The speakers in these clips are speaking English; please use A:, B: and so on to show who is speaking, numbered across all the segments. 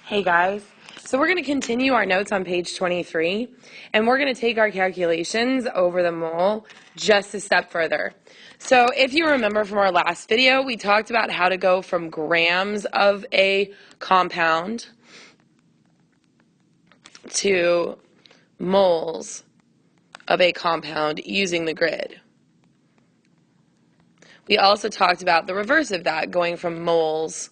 A: Hey guys, so we're going to continue our notes on page 23, and we're going to take our calculations over the mole just a step further. So if you remember from our last video, we talked about how to go from grams of a compound to moles of a compound using the grid. We also talked about the reverse of that, going from moles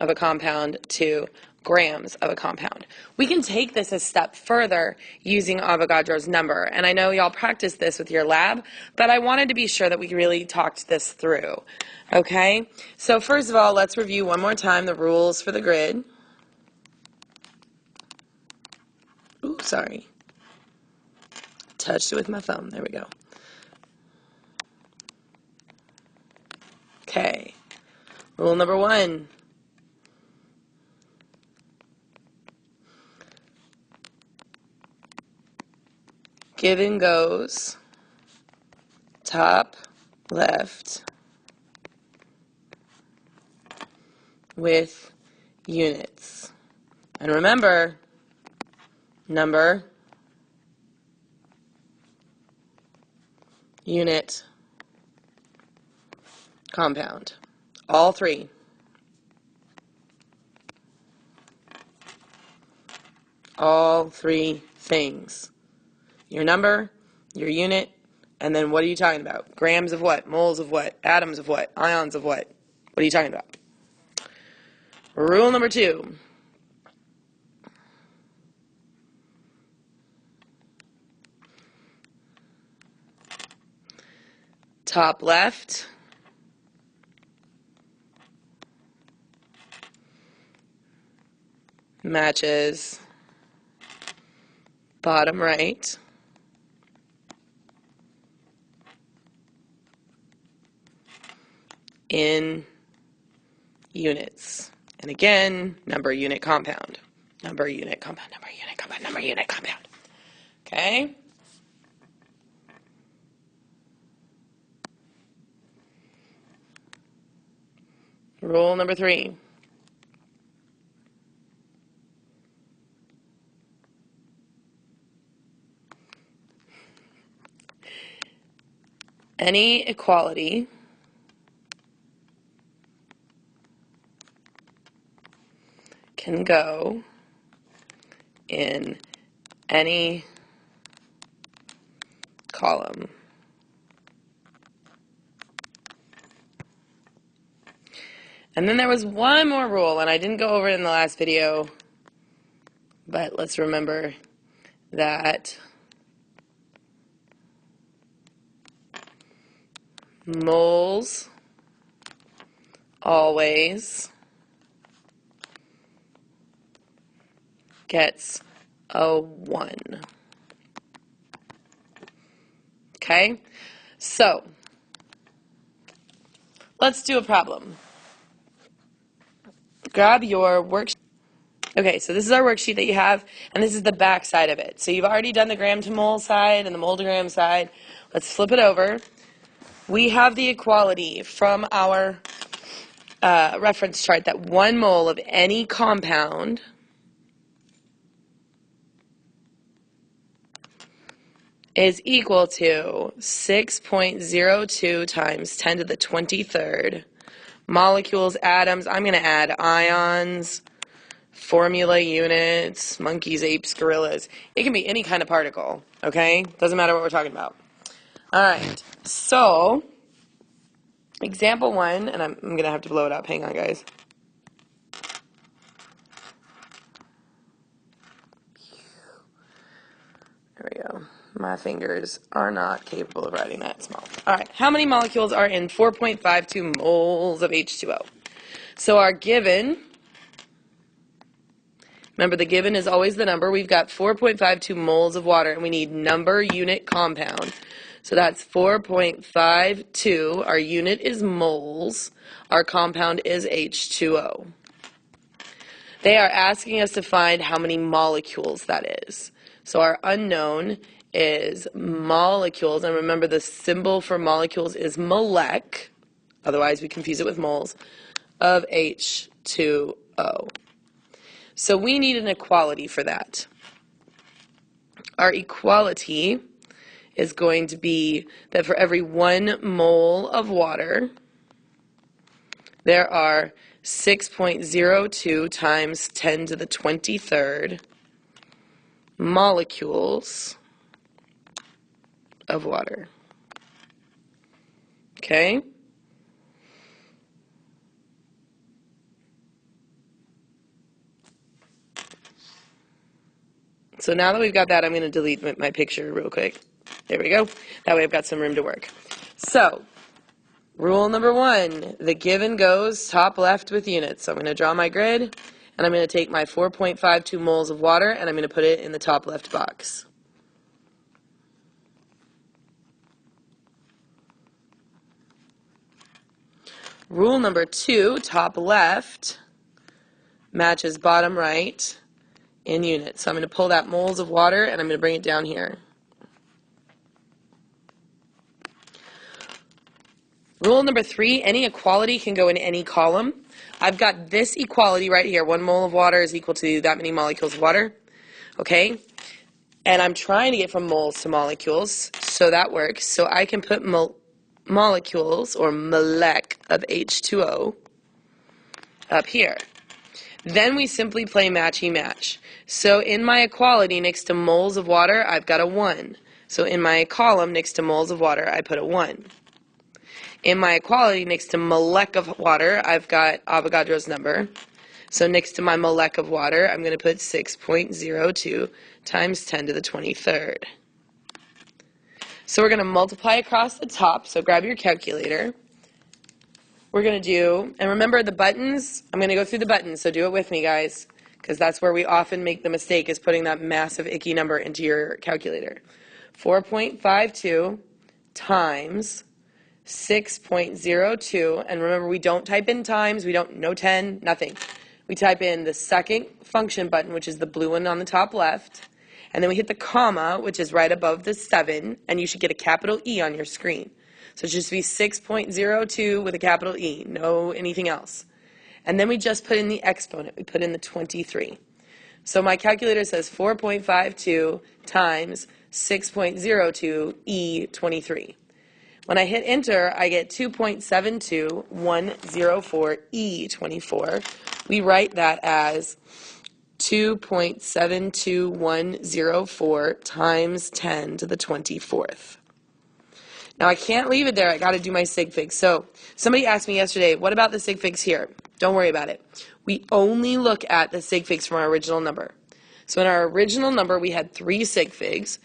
A: of a compound to grams of a compound. We can take this a step further using Avogadro's number, and I know y'all practiced this with your lab, but I wanted to be sure that we really talked this through. Okay, so first of all, let's review one more time the rules for the grid. Ooh, sorry. Touched it with my thumb. There we go. Okay, rule number one. Given goes top left with units. And remember, number, unit, compound. All three. All three things. Your number, your unit, and then what are you talking about? Grams of what? Moles of what? Atoms of what? Ions of what? What are you talking about? Rule number two. Top left matches bottom right in units. And again, number, unit, compound. Number, unit, compound, number, unit, compound, number, unit, compound. Okay? Rule number three. Any equality can go in any column. And then there was one more rule, and I didn't go over it in the last video, but let's remember that moles always gets a 1. Okay? So, let's do a problem. Grab your worksheet. Okay, so this is our worksheet that you have, and this is the back side of it. So you've already done the gram to mole side and the mole to gram side. Let's flip it over. We have the equality from our reference chart that 1 mole of any compound is equal to 6.02 times 10 to the 23rd molecules, atoms. I'm going to add ions, formula units, monkeys, apes, gorillas. It can be any kind of particle, okay? Doesn't matter what we're talking about. All right, so example 1, and I'm going to have to blow it up. Hang on, guys. There we go. My fingers are not capable of writing that small. All right, how many molecules are in 4.52 moles of H2O? So our given, remember the given is always the number. We've got 4.52 moles of water, and we need number, unit, compound. So that's 4.52. Our unit is moles. Our compound is H2O. They are asking us to find how many molecules that is. So our unknown is molecules, and remember the symbol for molecules is molec, otherwise we confuse it with moles, of H2O. So we need an equality for that. Our equality is going to be that for every 1 mole of water, there are 6.02 times 10 to the 23rd molecules of water. Okay? So now that we've got that, I'm going to delete my picture real quick. There we go. That way I've got some room to work. So, rule number 1, the given goes top left with units. So I'm going to draw my grid, and I'm going to take my 4.52 moles of water, and I'm going to put it in the top left box. Rule number 2, top left matches bottom right in units. So I'm going to pull that moles of water, and I'm going to bring it down here. Rule number 3, any equality can go in any column. I've got this equality right here. 1 mole of water is equal to that many molecules of water. Okay? And I'm trying to get from moles to molecules, so that works. So I can put molecules, or molec, of H2O up here. Then we simply play matchy-match. So in my equality next to moles of water, I've got a 1. So in my column next to moles of water, I put a 1. In my equality next to molec of water, I've got Avogadro's number. So next to my molec of water, I'm going to put 6.02 times 10 to the 23rd. So we're going to multiply across the top. So grab your calculator. We're going to do, and remember the buttons, I'm going to go through the buttons, so do it with me, guys, because that's where we often make the mistake, is putting that massive icky number into your calculator. 4.52 times 6.02, and remember we don't type in times, we don't, no 10, nothing. We type in the second function button, which is the blue one on the top left, and then we hit the comma, which is right above the 7, and you should get a capital E on your screen. So it should just be 6.02 with a capital E, no anything else. And then we just put in the exponent, we put in the 23. So my calculator says 4.52 times 6.02 E23. When I hit enter, I get 2.72104 E24. We write that as 2.72104 times 10 to the 24th. Now I can't leave it there. I got to do my Sig Fig. So somebody asked me yesterday, what about the Sig Figs here? Don't worry about it. We only look at the Sig Figs from our original number. So in our original number, we had 3 Sig Figs.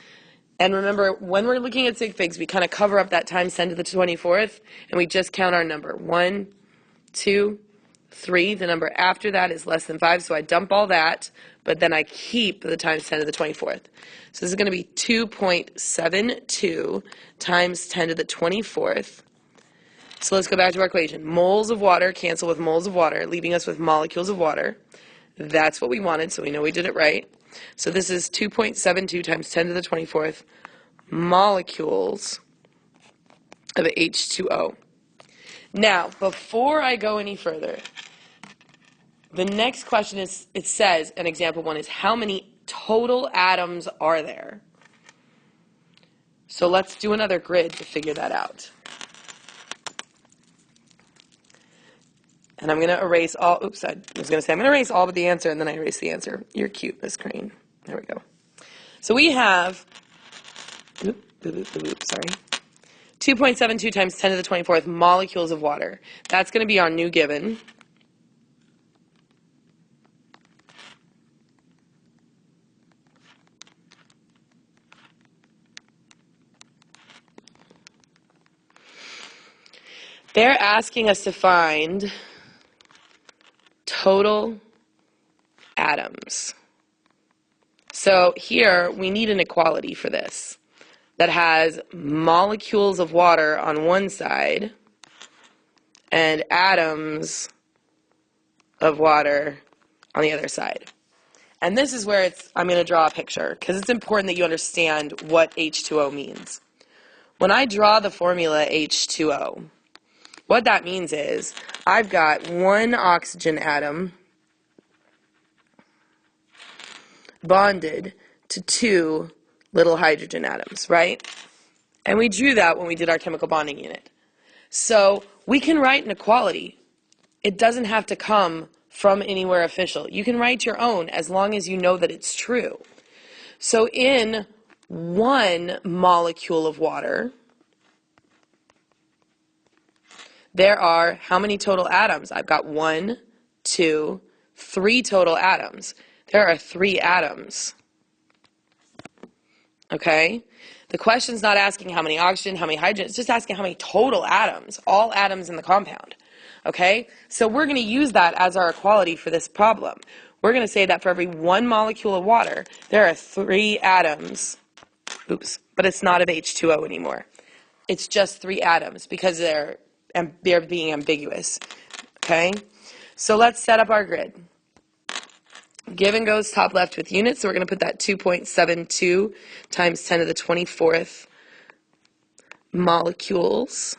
A: And remember, when we're looking at Sig Figs, we kind of cover up that times 10 to the 24th, and we just count our number. 1, 2, 3. The number after that is less than 5, so I dump all that, but then I keep the times 10 to the 24th. So this is going to be 2.72 times 10 to the 24th. So let's go back to our equation. Moles of water cancel with moles of water, leaving us with molecules of water. That's what we wanted, so we know we did it right. So this is 2.72 times 10 to the 24th molecules of H2O. Now, before I go any further, the next question is, it says, and example 1 is, how many total atoms are there? So let's do another grid to figure that out. And I'm going to erase all, oops, I was going to say I'm going to erase all but the answer, and then I erase the answer. You're cute, Miss Crane. There we go. So we have, sorry, 2.72 times 10 to the 24th molecules of water. That's going to be our new given. They're asking us to find total atoms. So here we need an equality for this that has molecules of water on one side and atoms of water on the other side. And this is where I'm going to draw a picture because it's important that you understand what H2O means. When I draw the formula H2O, what that means is I've got one oxygen atom bonded to 2 little hydrogen atoms, right? And we drew that when we did our chemical bonding unit. So we can write an equality. It doesn't have to come from anywhere official. You can write your own as long as you know that it's true. So in 1 molecule of water, there are how many total atoms? I've got 1, 2, 3 total atoms. There are 3 atoms. Okay? The question's not asking how many oxygen, how many hydrogen, it's just asking how many total atoms, all atoms in the compound. Okay? So we're going to use that as our equality for this problem. We're going to say that for every 1 molecule of water, there are 3 atoms. Oops, but it's not of H2O anymore. It's just 3 atoms because they're being ambiguous. Okay? So let's set up our grid. Given goes top left with units, so we're going to put that 2.72 times 10 to the 24th molecules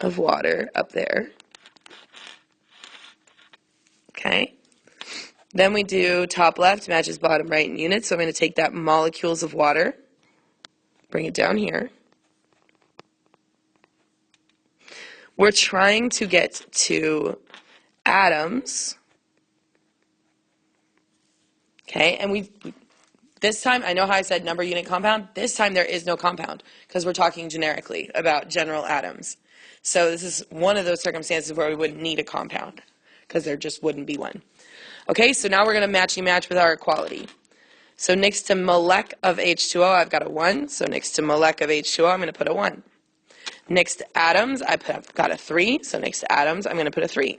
A: of water up there. Okay. Then we do top left matches bottom right in units, so I'm going to take that molecules of water, bring it down here. We're trying to get to atoms. Okay, and this time, I know how I said number, unit, compound. This time there is no compound because we're talking generically about general atoms. So this is one of those circumstances where we wouldn't need a compound because there just wouldn't be one. Okay, so now we're going to match with our equality. So next to molec of H2O, I've got a 1. So next to molec of H2O, I'm going to put a 1. Next to atoms, I've got a 3. So next to atoms, I'm going to put a 3.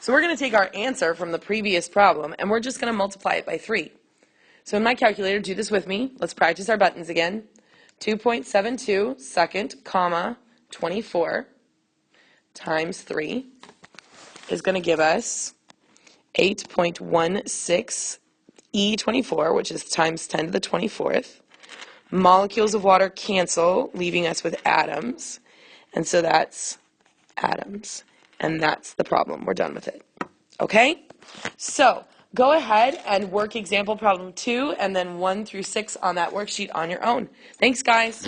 A: So we're going to take our answer from the previous problem, and we're just going to multiply it by 3. So in my calculator, do this with me. Let's practice our buttons again. 2.72 second, comma, 24 times 3 is going to give us 8.16 E24, which is times 10 to the 24th. Molecules of water cancel, leaving us with atoms. And so that's atoms. And that's the problem. We're done with it. Okay? So go ahead and work example problem 2 and then 1 through 6 on that worksheet on your own. Thanks, guys.